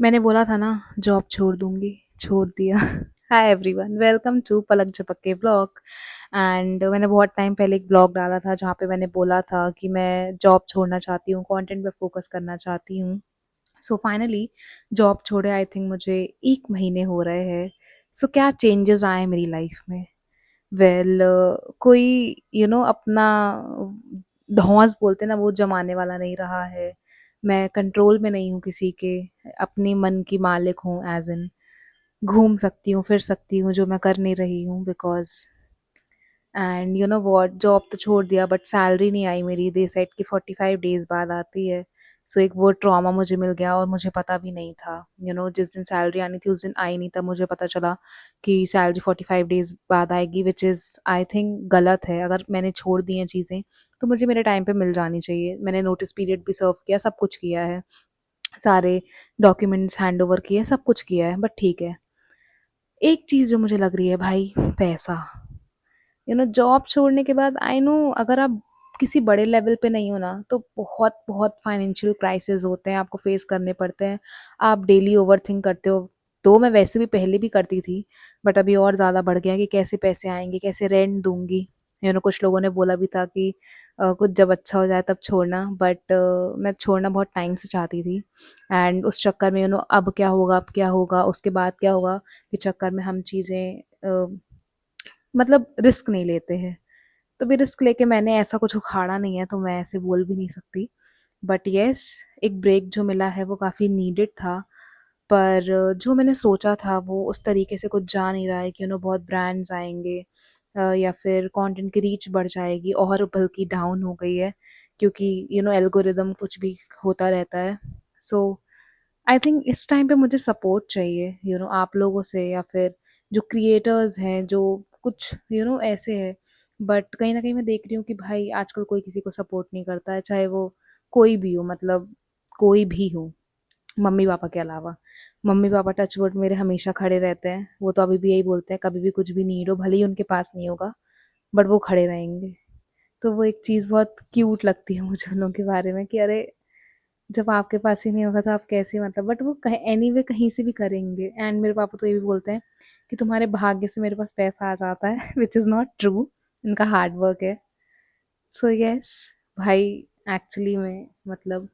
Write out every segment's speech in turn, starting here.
मैंने बोला था ना जॉब छोड़ दूंगी, छोड़ दिया। हाय एवरीवन, वेलकम टू पलक झपके ब्लॉग। एंड मैंने बहुत टाइम पहले एक ब्लॉग डाला था जहाँ पे मैंने बोला था कि मैं जॉब छोड़ना चाहती हूँ, कंटेंट पे फोकस करना चाहती हूँ। सो फाइनली जॉब छोड़े आई थिंक मुझे 1 महीने हो रहे हैं। सो क्या चेंजेस आए मेरी लाइफ में? वेल, कोई अपना धौंस बोलते ना, वो जमाने वाला नहीं रहा है। मैं कंट्रोल में नहीं हूँ किसी के, अपनी मन की मालिक हूँ। एज इन घूम सकती हूँ, फिर सकती हूँ, जो मैं कर नहीं रही हूँ because and you know what, job तो छोड़ दिया बट सैलरी नहीं आई मेरी। दे सेड कि 45 डेज बाद आती है। सो एक वो ट्रॉमा मुझे मिल गया और मुझे पता भी नहीं था। जिस दिन सैलरी आनी थी उस दिन आई नहीं, तब मुझे पता चला कि सैलरी 45 डेज बाद आएगी, विच इज़ आई थिंक गलत है। अगर मैंने छोड़ दी हैं चीज़ें तो मुझे मेरे टाइम पे मिल जानी चाहिए। मैंने नोटिस पीरियड भी सर्व किया, सब कुछ किया है, सारे डॉक्यूमेंट्स हैंड ओवर किए, सब कुछ किया है, बट ठीक है। एक चीज़ जो मुझे लग रही है भाई, पैसा। जॉब छोड़ने के बाद आई नो, अगर आप किसी बड़े लेवल पे नहीं हो ना तो बहुत बहुत फाइनेंशियल क्राइसिस होते हैं, आपको फेस करने पड़ते हैं। आप डेली ओवर थिंक करते हो। तो मैं वैसे भी पहले भी करती थी, बट अभी और ज़्यादा बढ़ गया कि कैसे पैसे आएंगे, कैसे रेंट दूंगी। कुछ लोगों ने बोला भी था कि कुछ जब अच्छा हो जाए तब छोड़ना, बट मैं छोड़ना बहुत टाइम से चाहती थी। एंड उस चक्कर में अब क्या होगा, अब क्या होगा, उसके बाद क्या होगा, के चक्कर में हम चीज़ें मतलब रिस्क नहीं लेते हैं। तो भी रिस्क लेके मैंने ऐसा कुछ उखाड़ा नहीं है, तो मैं ऐसे बोल भी नहीं सकती। बट येस, एक ब्रेक जो मिला है वो काफ़ी नीडेड था। पर जो मैंने सोचा था वो उस तरीके से कुछ जा नहीं रहा है कि बहुत ब्रांड्स आएंगे, या फिर कंटेंट की रीच बढ़ जाएगी, और बल्कि डाउन हो गई है। क्योंकि एल्गोरिदम कुछ भी होता रहता है। सो आई थिंक इस टाइम पे मुझे सपोर्ट चाहिए, आप लोगों से, या फिर जो क्रिएटर्स हैं, जो कुछ ऐसे है। बट कहीं ना कहीं मैं देख रही हूँ कि भाई आजकल कोई किसी को सपोर्ट नहीं करता है, चाहे वो कोई भी हो, मतलब कोई भी हो, मम्मी पापा के अलावा। मम्मी पापा टचवुड मेरे हमेशा खड़े रहते हैं, वो तो अभी भी यही बोलते हैं कभी भी कुछ भी नीड हो, भले ही उनके पास नहीं होगा, बट वो खड़े रहेंगे। तो वो एक चीज़ बहुत क्यूट लगती है मुझे उन लोगों के बारे में कि अरे, जब आपके पास ही नहीं होगा तो आप कैसे, मतलब, बट वो कहीं एनीवे कहीं से भी करेंगे। एंड मेरे पापा तो ये भी बोलते हैं कि तुम्हारे भाग्य से मेरे पास पैसा आ जाता है, विच इज़ नॉट ट्रू। इनका हार्ड वर्क है। सो यस भाई, एक्चुअली में मतलब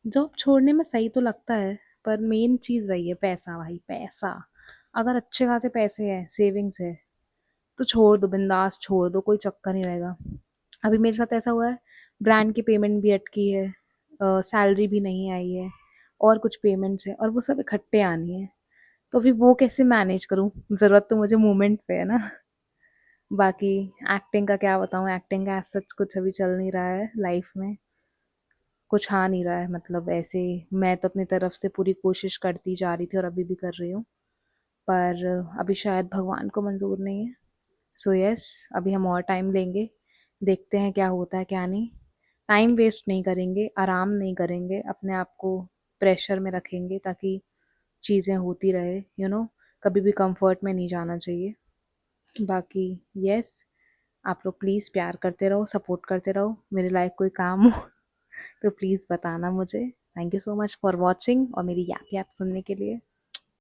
जॉब छोड़ने में सही तो लगता है, पर मेन चीज़ वही है, पैसा भाई, पैसा। अगर अच्छे खासे पैसे हैं, सेविंग्स है, तो छोड़ दो, बिंदास छोड़ दो, कोई चक्कर नहीं रहेगा। अभी मेरे साथ ऐसा हुआ है, ब्रांड की पेमेंट भी अटकी है, सैलरी भी नहीं आई है, और कुछ पेमेंट्स है, और वो सब इकट्ठे आनी है। तो अभी वो कैसे मैनेज करूँ? ज़रूरत तो मुझे मूवमेंट पे है ना। बाकी एक्टिंग का क्या बताऊँ, एक्टिंग का सच कुछ अभी चल नहीं रहा है लाइफ में, कुछ आ नहीं रहा है। मतलब ऐसे मैं तो अपनी तरफ से पूरी कोशिश करती जा रही थी और अभी भी कर रही हूँ, पर अभी शायद भगवान को मंजूर नहीं है। सो यस, अभी हम और टाइम लेंगे, देखते हैं क्या होता है क्या नहीं। टाइम वेस्ट नहीं करेंगे, आराम नहीं करेंगे, अपने आप को प्रेशर में रखेंगे ताकि चीज़ें होती रहे। कभी भी कंफर्ट में नहीं जाना चाहिए। बाकी यस, आप लोग प्लीज़ प्यार करते रहो, सपोर्ट करते रहो, मेरी लाइफ कोई काम हो तो प्लीज़ बताना मुझे। Thank you so much for watching और मेरी याप याप सुनने के लिए।